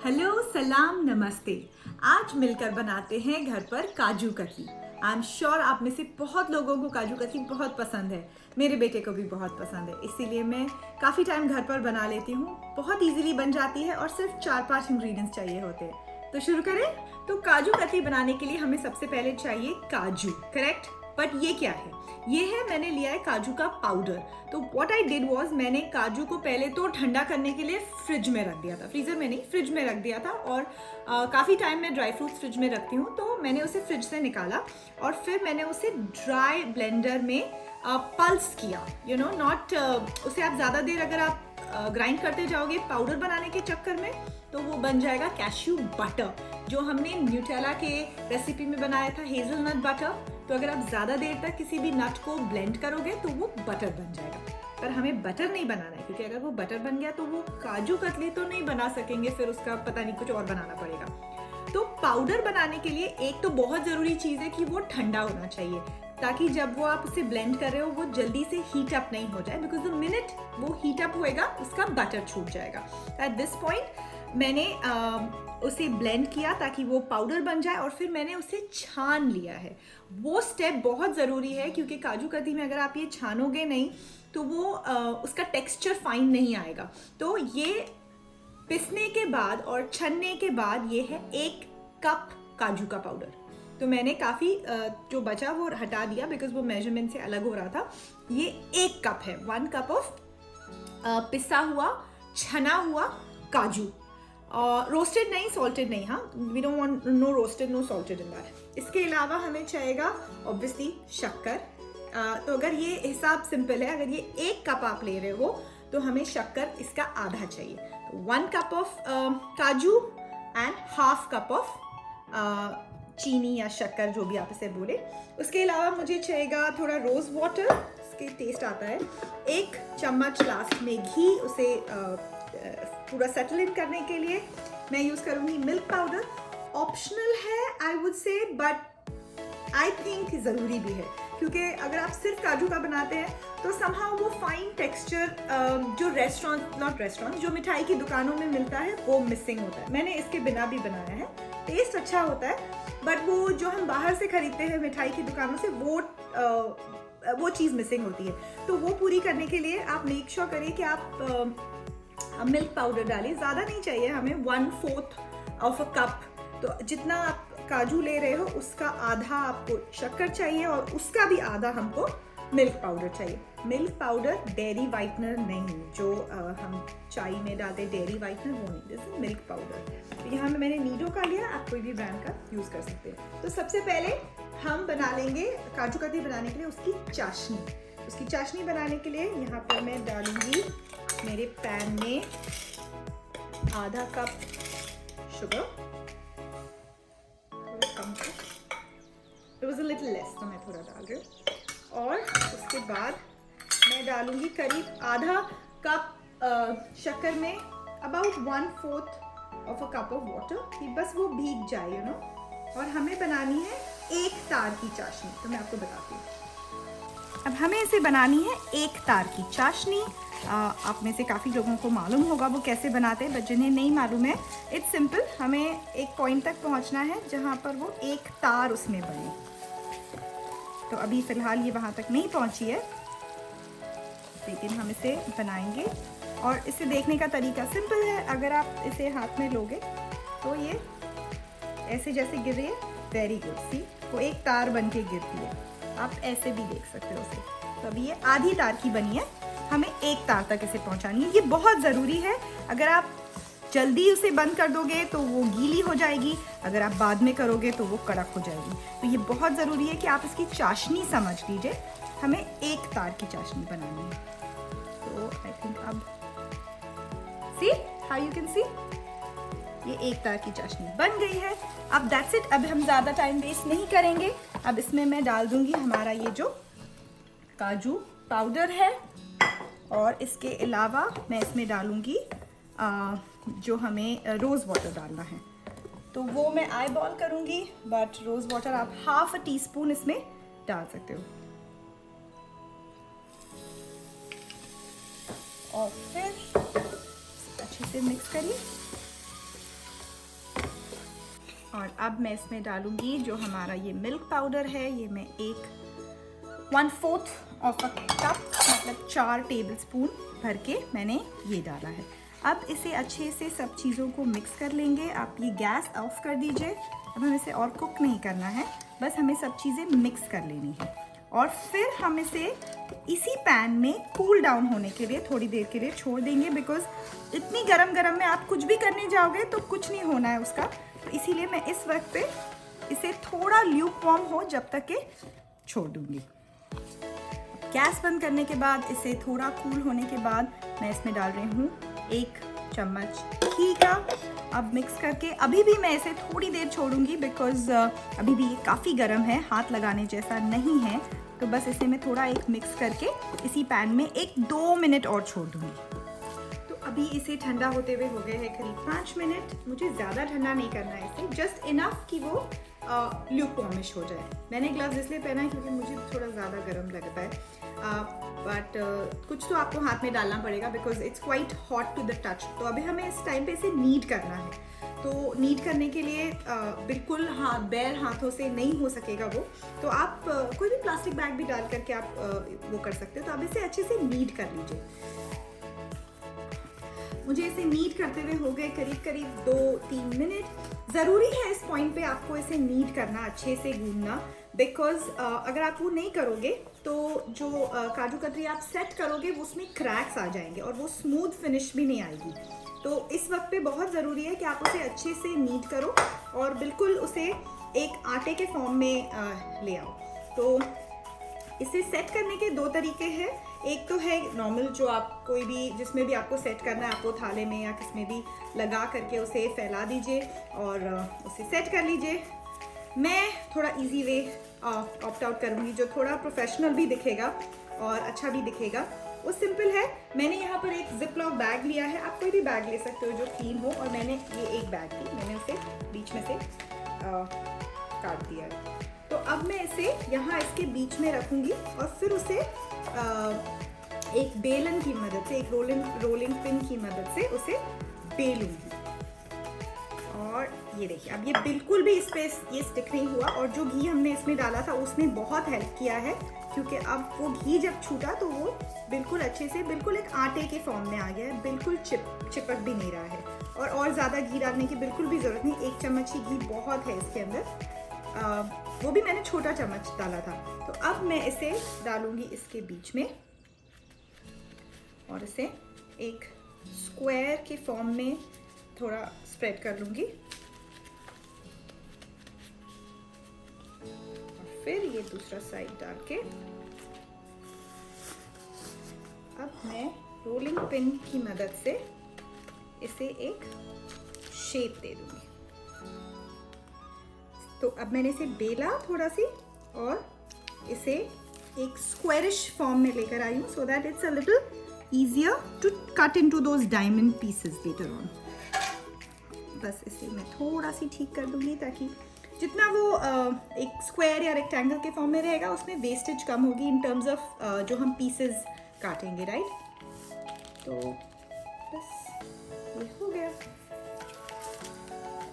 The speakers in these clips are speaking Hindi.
हेलो, सलाम, नमस्ते। आज मिलकर बनाते हैं घर पर kaju katli. I am sure आप में से बहुत लोगों को काजू कतली बहुत पसंद है। मेरे बेटे को भी बहुत पसंद है, इसीलिए मैं काफ़ी टाइम घर पर बना लेती हूँ। बहुत इजीली बन जाती है और सिर्फ 4-5 इंग्रेडिएंट्स चाहिए होते हैं। तो शुरू करें। तो काजू कतली बनाने के लिए हमें सबसे पहले चाहिए काजू, करेक्ट। बट ये क्या है? ये है, मैंने लिया है काजू का पाउडर। तो व्हाट आई डिड वाज, मैंने काजू को पहले तो ठंडा करने के लिए फ्रिज में रख दिया था, फ्रीजर में नहीं, फ्रिज में रख दिया था। और काफ़ी टाइम मैं ड्राई फ्रूट्स फ्रिज में रखती हूँ, तो मैंने उसे फ्रिज से निकाला और फिर मैंने उसे ड्राई ब्लेंडर में पल्स किया। नॉट उसे आप ज़्यादा देर अगर आप ग्राइंड करते जाओगे पाउडर बनाने के चक्कर में, तो वो बन जाएगा कैश्यू बटर, जो हमने न्यूटेला के रेसिपी में बनाया था, हेज़लनट बटर। तो अगर आप ज़्यादा देर तक किसी भी नट को ब्लेंड करोगे तो वो बटर बन जाएगा। पर हमें बटर नहीं बनाना है, क्योंकि अगर वो बटर बन गया तो वो काजू कतली तो नहीं बना सकेंगे, फिर उसका पता नहीं कुछ और बनाना पड़ेगा। तो पाउडर बनाने के लिए एक तो बहुत ज़रूरी चीज़ है कि वो ठंडा होना चाहिए, ताकि जब वो आप उसे ब्लेंड कर रहे हो वो जल्दी से हीट अप नहीं हो जाए, बिकॉज द मिनट वो हीट अप होएगा उसका बटर छूट जाएगा। एट दिस पॉइंट मैंने उसे ब्लेंड किया ताकि वो पाउडर बन जाए, और फिर मैंने उसे छान लिया है। वो स्टेप बहुत ज़रूरी है, क्योंकि काजू कतली में अगर आप ये छानोगे नहीं तो वो उसका टेक्सचर फाइन नहीं आएगा। तो ये पिसने के बाद और छनने के बाद ये है 1 कप काजू का पाउडर। तो मैंने काफ़ी जो बचा वो हटा दिया, बिकॉज वो मेजरमेंट से अलग हो रहा था। ये 1 कप है, 1 कप ऑफ पिसा हुआ छना हुआ काजू। रोस्टेड नहीं, सॉल्टेड नहीं। हाँ, we don't want no roasted, no salted in that. इसके अलावा हमें चाहिएगा ऑब्वियसली शक्कर। तो अगर ये हिसाब सिंपल है, अगर ये 1 कप आप ले रहे हो तो हमें शक्कर इसका आधा चाहिए। तो 1 कप ऑफ काजू एंड ½ कप ऑफ चीनी या शक्कर, जो भी आप इसे बोले। उसके अलावा मुझे चाहिएगा थोड़ा रोज़ वाटर, इसके टेस्ट आता है। 1 चम्मच लास्ट में घी, उसे पूरा सेटल इन करने के लिए मैं यूज़ करूँगी मिल्क पाउडर। ऑप्शनल है I would say, but I think ज़रूरी भी है, क्योंकि अगर आप सिर्फ काजू का बनाते हैं तो समहाउ वो फाइन टेक्सचर जो जो मिठाई की दुकानों में मिलता है वो मिसिंग होता है। मैंने इसके बिना भी बनाया है, टेस्ट अच्छा होता है, बट वो जो हम बाहर से खरीदते हैं मिठाई की दुकानों से, वो चीज़ मिसिंग होती है। तो वो पूरी करने के लिए आप मेक श्योर करिए कि आप मिल्क पाउडर डालिए। ज़्यादा नहीं चाहिए हमें, 1/4 ऑफ अ कप। तो जितना आप काजू ले रहे हो उसका आधा आपको शक्कर चाहिए, और उसका भी आधा हमको मिल्क पाउडर चाहिए। मिल्क पाउडर डेयरी वाइटनर नहीं, जो हम चाय में डालते डेयरी वाइटनर, वो नहीं, जैसे मिल्क पाउडर। तो यहाँ में मैंने नीडो का लिया, आप कोई भी ब्रांड का यूज़ कर सकते हैं। तो सबसे पहले हम बना लेंगे काजू कतली बनाने के लिए उसकी चाशनी। उसकी चाशनी बनाने के लिए यहाँ पर मैं डालूंगी मेरे पैन में ½ cup sugar, it was a little less, तो मैं थोड़ा डाल रही हूँ। और उसके बाद मैं डालूंगी करीब ½ कप शक्कर में about 1/4 of a cup of water, कि बस वो भीग जाए, और हमें बनानी है 1 तार की चाशनी। तो मैं आपको बताती हूँ, अब हमें इसे बनानी है 1 तार की चाशनी। आप में से काफ़ी लोगों को मालूम होगा वो कैसे बनाते हैं, बट जिन्हें नहीं मालूम है, इट्स सिंपल। हमें एक पॉइंट तक पहुंचना है जहां पर वो 1 तार उसमें बने। तो अभी फ़िलहाल ये वहां तक नहीं पहुंची है, लेकिन हम इसे बनाएंगे। और इसे देखने का तरीका सिंपल है, अगर आप इसे हाथ में लोगे तो ये ऐसे जैसे गिर रही है, वेरी गुड, सी वो 1 तार बन के गिरती है। आप ऐसे भी देख सकते हो उसे। तो अभी ये आधी तार की बनी है, हमें 1 तार तक इसे पहुंचानी है। ये बहुत ज़रूरी है, अगर आप जल्दी उसे बंद कर दोगे तो वो गीली हो जाएगी, अगर आप बाद में करोगे तो वो कड़क हो जाएगी। तो ये बहुत ज़रूरी है कि आप इसकी चाशनी समझ लीजिए। हमें 1 तार की चाशनी बनानी है। तो आई थिंक अब see how you can see, ये 1 तार की चाशनी बन गई है। अब दैट्स इट, अब हम ज़्यादा टाइम वेस्ट नहीं करेंगे। अब इसमें मैं डाल दूंगी हमारा ये जो काजू पाउडर है, और इसके अलावा मैं इसमें डालूंगी जो हमें रोज़ वाटर डालना है। तो वो मैं आई बॉल करूँगी, बट रोज़ वाटर आप ½ टीस्पून इसमें डाल सकते हो। और फिर अच्छे से मिक्स करिए। और अब मैं इसमें डालूंगी जो हमारा ये मिल्क पाउडर है, ये मैं 1/4 ऑफ अ कप मतलब 4 टेबलस्पून भर के मैंने ये डाला है। अब इसे अच्छे से सब चीज़ों को मिक्स कर लेंगे। आप ये गैस ऑफ कर दीजिए। अब हमें इसे और कुक नहीं करना है, बस हमें सब चीज़ें मिक्स कर लेनी है और फिर हम इसे इसी पैन में कूल डाउन होने के लिए थोड़ी देर के लिए छोड़ देंगे, बिकॉज इतनी गरम में आप कुछ भी करने जाओगे तो कुछ नहीं होना है उसका। तो इसीलिए मैं इस वक्त पे इसे थोड़ा ल्यूक वार्म हो जब तक के छोड़ दूँगी। गैस बंद करने के बाद इसे थोड़ा कूल होने के बाद मैं इसमें डाल रही हूँ 1 चम्मच घी का। अब मिक्स करके अभी भी मैं इसे थोड़ी देर छोड़ूंगी, बिकॉज अभी भी ये काफ़ी गर्म है, हाथ लगाने जैसा नहीं है। तो बस इसे मैं थोड़ा एक मिक्स करके इसी पैन में 1-2 मिनट और छोड़ दूँगी। तो अभी इसे ठंडा होते हुए हो गए हैं करीब 5 मिनट। मुझे ज़्यादा ठंडा नहीं करना है इसे, जस्ट इनफ कि वो ल्यूकवार्मिश हो जाए। मैंने ग्लव्स इसलिए पहना है क्योंकि मुझे थोड़ा ज़्यादा गर्म लगता है, बट कुछ तो आपको हाथ में डालना पड़ेगा because it's quite hot to the touch. तो अभी हमें इस टाइम पे इसे नीड करना है। तो नीड करने के लिए बिल्कुल बैर हाथों से नहीं हो सकेगा वो, तो आप कोई भी प्लास्टिक बैग भी डाल करके आप वो कर सकते हो। तो अब इसे अच्छे से नीड कर लीजिए। मुझे इसे नीड करते हुए हो गए करीब 2-3 मिनट। ज़रूरी है इस पॉइंट पे आपको इसे नीड करना, अच्छे से गूंदना, बिकॉज अगर आप वो नहीं करोगे तो जो काजू कतरी आप सेट करोगे वो उसमें क्रैक्स आ जाएंगे और वो स्मूथ फिनिश भी नहीं आएगी। तो इस वक्त पे बहुत ज़रूरी है कि आप उसे अच्छे से नीड करो और बिल्कुल उसे एक आटे के फॉर्म में ले आओ। तो इसे सेट करने के 2 तरीके हैं। एक तो है नॉर्मल, जो आप कोई भी जिसमें भी आपको सेट करना है, आपको थाले में या किस में भी लगा करके उसे फैला दीजिए और उसे सेट कर लीजिए। मैं थोड़ा इजी वे ऑप्ट आउट करूँगी जो थोड़ा प्रोफेशनल भी दिखेगा और अच्छा भी दिखेगा। वो सिंपल है। मैंने यहाँ पर एक जिपलॉक बैग लिया है, आप कोई भी बैग ले सकते हो जो क्लीन हो, और मैंने ये एक बैग ली, मैंने उसे बीच में से काट दिया है। तो अब मैं इसे यहाँ इसके बीच में रखूँगी और फिर उसे एक बेलन की मदद से, एक रोलिंग पिन की मदद से उसे बेलूंगी। और ये देखिए, अब ये बिल्कुल भी इस पे ये स्टिक नहीं हुआ, और जो घी हमने इसमें डाला था उसने बहुत हेल्प किया है, क्योंकि अब वो घी जब छूटा तो वो बिल्कुल अच्छे से बिल्कुल एक आटे के फॉर्म में आ गया है, बिल्कुल चिपक भी नहीं रहा है। और ज़्यादा घी डालने की बिल्कुल भी ज़रूरत नहीं, 1 चम्मच ही घी बहुत है इसके अंदर। वो भी मैंने छोटा चम्मच डाला था। तो अब मैं इसे डालूंगी इसके बीच में और इसे एक स्क्वायर के फॉर्म में थोड़ा स्प्रेड कर लूंगी, और फिर ये दूसरा साइड डाल के अब मैं रोलिंग पिन की मदद से इसे एक शेप दे दूंगी। तो अब मैंने इसे बेला थोड़ा सी और इसे एक स्क्वायरिश फॉर्म में लेकर आई हूँ, so that it's a little easier to cut into those diamond pieces later on। बस इसे मैं थोड़ा सी ठीक कर दूंगी ताकि जितना वो एक स्क्वायर या रेक्टेंगल के फॉर्म में रहेगा उसमें वेस्टेज कम होगी इन टर्म्स ऑफ जो हम पीसेस काटेंगे, राइट। तो बस ये हो गया।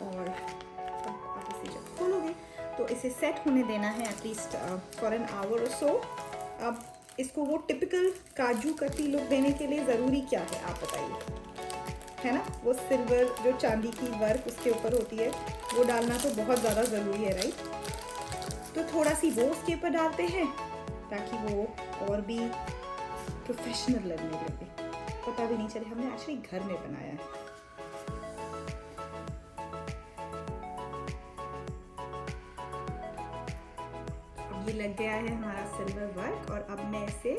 और अब इसे जब खोलोगे तो इसे सेट होने देना है एटलीस्ट फॉर एन आवर और सो। अब इसको वो टिपिकल काजू कतली लुक देने के लिए ज़रूरी क्या है आप बताइए, है ना। वो सिल्वर जो चांदी की वर्क उसके ऊपर होती है वो डालना तो बहुत ज़्यादा ज़रूरी है, राइट। तो थोड़ा सी वो उसके ऊपर डालते हैं ताकि वो और भी प्रोफेशनल लगने लगे, पता भी नहीं चले हमने एक्चुअली घर में बनाया है। ये लग गया है हमारा सिल्वर वर्क, और अब मैं इसे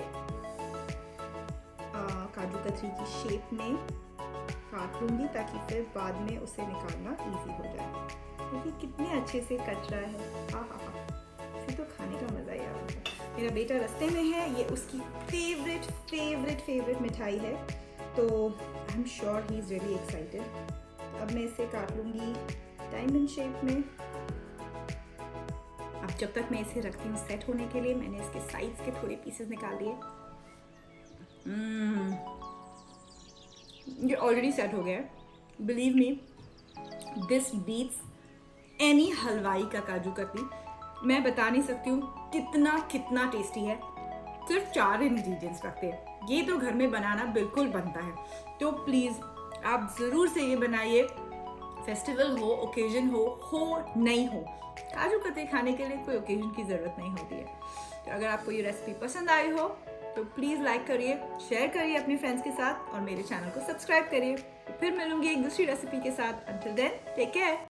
काजू कतरी की शेप में काट लूँगी ताकि फिर बाद में उसे निकालना इजी हो जाए। देखिए कितने अच्छे से कट रहा है, हाँ हाँ हाँ, इसे तो खाने का मज़ा ही आ रहा है। मेरा बेटा रास्ते में है, ये उसकी फेवरेट मिठाई है, तो I am sure he is really excited. अब मैं इसे काट लूँगी डायमंड शेप में। अब जब तक मैं इसे रखती हूँ सेट होने के लिए, मैंने इसके साइड्स के थोड़े पीसेस निकाल दिए। ये ऑलरेडी सेट हो गया है, believe me this beats any हलवाई का काजू कतली। मैं बता नहीं सकती हूँ कितना टेस्टी है। सिर्फ 4 इंग्रेडिएंट्स रखते हैं, ये तो घर में बनाना बिल्कुल बनता है। तो प्लीज़ आप ज़रूर से ये बनाइए, फेस्टिवल हो, ओकेजन हो नहीं हो, काजू कतली खाने के लिए कोई ओकेजन की ज़रूरत नहीं होती है। तो अगर आपको ये रेसिपी पसंद आई हो तो प्लीज़ लाइक करिए, शेयर करिए अपने फ्रेंड्स के साथ और मेरे चैनल को सब्सक्राइब करिए। फिर मिलूंगी एक दूसरी रेसिपी के साथ। Until then take care.